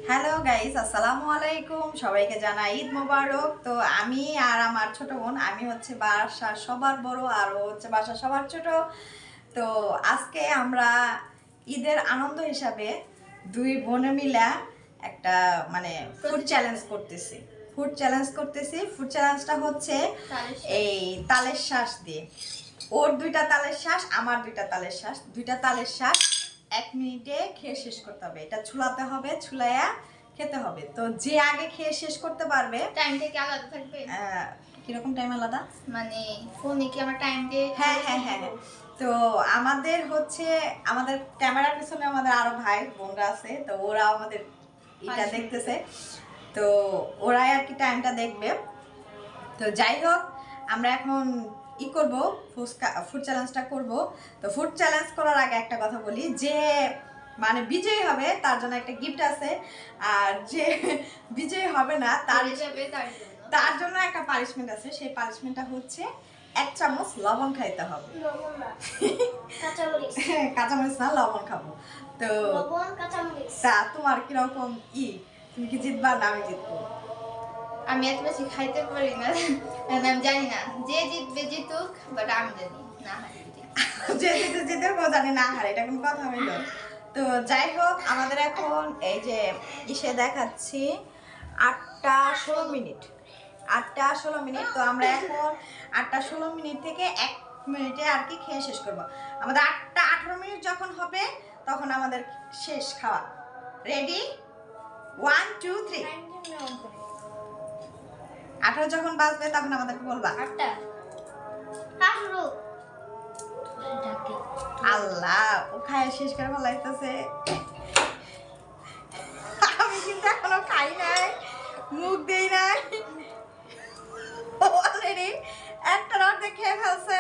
Hello guys, আসসালামু আলাইকুম। সবাইকে জানাই ঈদ মোবারক। তো আমি আর আমার ছোট বোন, আমি হচ্ছে বাসার সবার বড় আর ও হচ্ছে বাসার সবার ছোট। তো আজকে আমরা ঈদের আনন্দ হিসাবে দুই বোনে মিলা একটা মানে ফুড চ্যালেঞ্জ করতেছি। ফুড চ্যালেঞ্জটা হচ্ছে এই তালের শ্বাস দিয়ে। ওর দুইটা তালের শ্বাস, আমার দুইটা তালের শ্বাস 1 মিনিটে খেয়ে শেষ করতে হবে। এটা ছুলাতে হবে, ছুলাইয়া খেতে হবে। তো যে আগে খেয়ে শেষ করতে পারবে। টাইমটা কি আলাদা থাকবে? কিরকম টাইম আলাদা? মানে ফোনে কি আমরা টাইম দিয়ে? হ্যাঁ। তো আমাদের হচ্ছে আমাদের ক্যামেরার পিছনে আমাদের আরো ভাই বোনরা আছে, তো ওরা আমাদের এটা দেখতেছে। তো ওরাই আর কি টাইমটা দেখবে। তো যাই হোক, আমরা এখন করব, ফুড চ্যালেঞ্জটা করব। তো ফুড চ্যালেঞ্জ করার আগে একটা কথা বলি, যে মানে বিজয়ী হবে তার জন্য একটা গিফট আছে, আর যে বিজয়ী হবে না তার জন্য একটা পানিশমেন্ট আছে। সেই পানিশমেন্টটা হচ্ছে 1 চামচ লবণ খাইতে হবে। কাঁচামরিচ না, লবণ খাবো। তো তা তোমার কিরকম তুমি কি জিতবা না আমি জিতবো? আমি এত বেশি খাইতে পারি না, আমি জানি না। যে জিতবে জিতুক, বাট আমি জানি না যে জিতে ও জানি না হারে, এটা কোনো কথা হইল? তো যাই হোক, আমাদের এখন এই যে দেখাচ্ছি 8টা 16 মিনিট। তো আমরা এখন 8টা 16 মিনিট থেকে 1 মিনিটে আর কি খেয়ে শেষ করব। আমাদের 8টা 18 মিনিট যখন হবে তখন আমাদের শেষ খাওয়া। রেডি? 1 2 3। 18 যখন বাজবে তখন আমাদেরকে বলবা। আল্লাহ, ও খায় শেষ করে ফেলাইতেছে। আমি কিন্তু এখনো খাই নাই, মুখ দেই নাই। অলরেডি একটা অর্ধেক খেয়ে ফেলছে।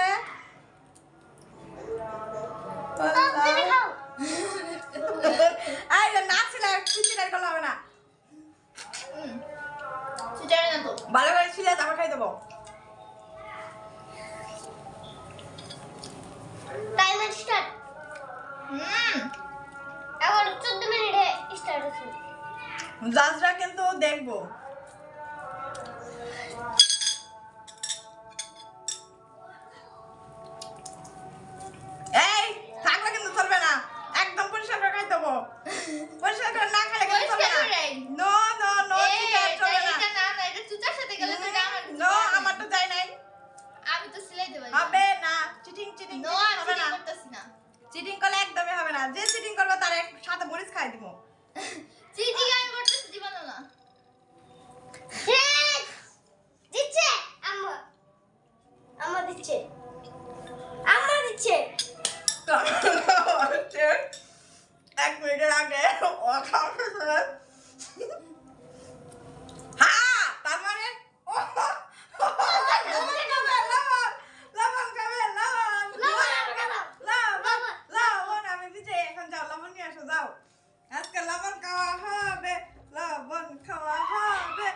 হবে না, ভালো করে ছিলে তারপর খাই দেবো। Timer start. এখন 14 মিনিটে স্টার্ট হচ্ছে। জাজরা কিন্তু দেখবো। এই থাকলে কিন্তু চলবে না, একদম পরিষ্কার করে খাই দেবো। পরিষ্কার করে না খেলে কিন্তু চলবে না। নো নো নো, চলবে না। এটা না না, এটা চুচার সাথে গেলে তো আমার নো, আমার তো যাই নাই। আমি তো সিলাই দেব। হবে না, চিটিং নো, হবে না। করতেছি না। চিটিং করলে একদমই হবে না। যে চিটিং করবে তার সাথে মরিচ খাই দিব। চিটিং আমি করতেছি, জীবন না। ঠিক দিচ্ছে আম্মা, আম্মা দিচ্ছে, আম্মা দিচ্ছে। তো 1 মিনিটের আগে ও খাওয়া। হ্যাঁ, তার মানে আমি বিজয়। এখন যাও, লবণ নিয়ে আসো, যাও। আজকে লবণ খাওয়া হবে, লবণ খাওয়া হবে।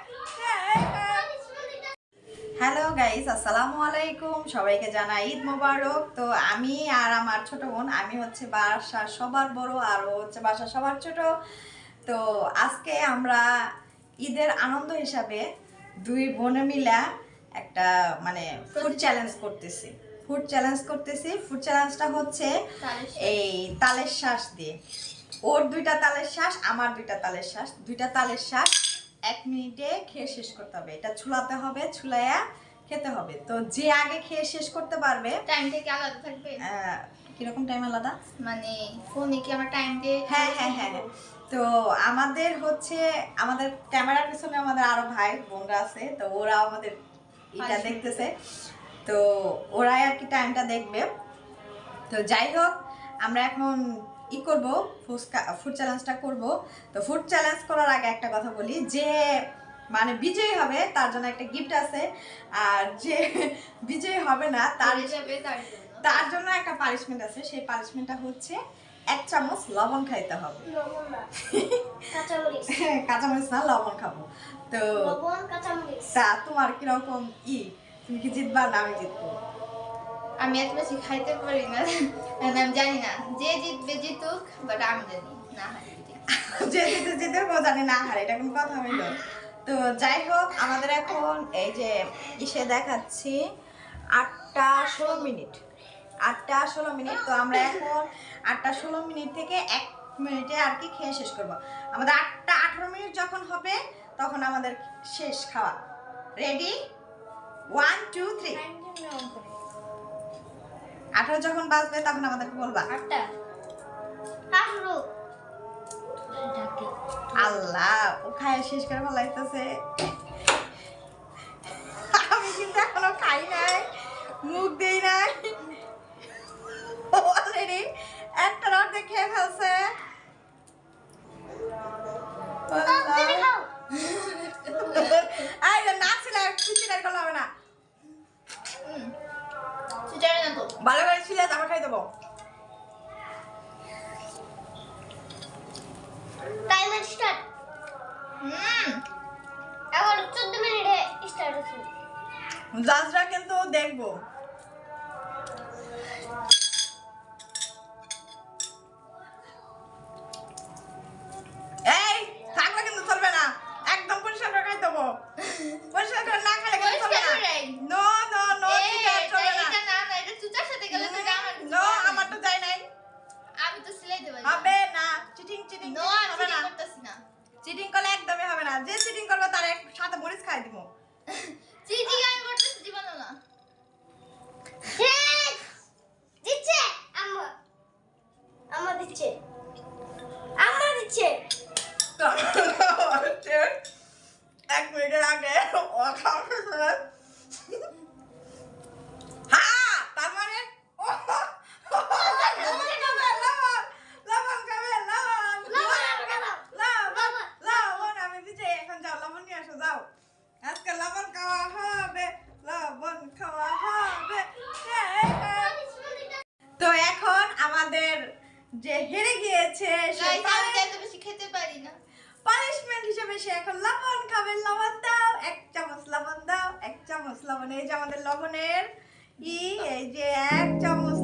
হ্যালো গাইস, আসসালামু আলাইকুম। সবাইকে জানাই ঈদ মোবারক। তো আমি আর আমার ছোট বোন, আমি হচ্ছে বাসার সবার বড় আর ও হচ্ছে বাসার সবার ছোট। তো আজকে আমরা ঈদের আনন্দ হিসাবে দুই বোনে মিলা একটা মানে ফুড চ্যালেঞ্জ করতেছি। ফুড চ্যালেঞ্জটা হচ্ছে এই তালের শ্বাস দিয়ে। ওর দুইটা তালের শ্বাস, আমার দুইটা তালের শ্বাস 1 মিনিটে খেয়ে শেষ করতে হবে। এটা ছুলাতে হবে, ছুলাইয়া খেতে হবে। তো যে আগে খেয়ে শেষ করতে পারবে। টাইমটা কি আলাদা থাকবে? কিরকম টাইম আলাদা? মানে ফোনে কি আমরা টাইম দিয়ে? হ্যাঁ। তো আমাদের হচ্ছে আমাদের ক্যামেরার পিছনে আমাদের আরো ভাই বোনরা আছে, তো ওরা আমাদের এটা দেখতেছে। তো ওরাই আর কি টাইমটা দেখবে। তো যাই হোক, আমরা এখন করব, ফুড চ্যালেঞ্জটা করব। তো ফুড চ্যালেঞ্জ করার আগে একটা কথা বলি, যে মানে বিজয়ী হবে তার জন্য একটা গিফট আছে, আর যে বিজয়ী হবে না তার জন্য একটা পানিশমেন্ট আছে। সেই পানিশমেন্টটা হচ্ছে 1 চামচ লবণ খাইতে হবে। কাঁচামরিচ না, লবণ খাবো। তো তা তোমার কিরকম তুমি কি জিতবা না আমি জিতবো? আমি এত বেশি খাইতে পারি না, আমি জানি না। যে জিতবে জিতুক, বাট আমি জানি না। যে জিতে জিতে ও জানে না হারে, এটা কোন কথা হইল? তো যাই হোক, আমাদের এখন এই যে ইসে দেখাচ্ছি 8টা 16 মিনিট, 8টা 16 মিনিট। তো আমরা এখন 8টা 16 মিনিট থেকে 1 মিনিটে আর কি খেয়ে শেষ করব। আমাদের 8টা 18 মিনিট যখন হবে তখন আমাদের শেষ খাওয়া। রেডি? 1 2 3। 18 যখন বাজবে তখন আমাদেরকে বলবা। 8টা 18 আল্লাহ, ও খায় শেষ করে ফেলাইতেছে। আমি কিন্তু এখনো খাই নাই, মুখ দেই নাই, অলরেডি একটা অর্ধেক খেয়ে ফেলছে। আই না ছিল, চিচিটার কল হবে না, তুই জানি না তো। ভালো করে ছিল আবার খাই দেবো। Timer start. এখন 14 মিনিটে স্টার্ট হচ্ছে। জাজরা কিন্তু দেখবো। এই থাকলে কিন্তু চলবে না, একদম পরিষ্কার করে খাই দেবো। পরিষ্কার করে না খেলে কিন্তু চলবে না। নো নো নো, চিটার চলবে না। এটা না না, এটা চুচার সাথে গেলে তো আমার নো, আমার তো যাই নাই। আমি তো সিলাই দেব। হবে না, চিটিং চিটিং নো, আমি হবে না। করতেছি না। চিটিং করলে একদমই হবে না। যে চিটিং করবে তার এক সাথে মরিচ খাই দিব। চিটিং আমি করতেছি জীবনও না। হ্যাঁ দিচ্ছে আম্মা, আম্মা দিচ্ছে, আম্মা দিচ্ছে। এক মিনিটের আগে ও খাওয়া, হ্যাঁ তার মানে লবণ আমি দিচ্ছি। এখন যাও লবণ নিয়ে আসো, যাও। আজকে লবণ খাওয়া হবে, লবণ খাওয়া হবে। তো এখন আমাদের যে হেরে গিয়েছে সে আমি এত বেশি খেতে পারি না। পানিশমেন্ট হিসেবে সে এখন লবণ খাবে। লবণ দাও, 1 চামচ লবণ দাও, 1 চামচ লবণ। এই যে আমাদের লবণের এই যে 1 চামচ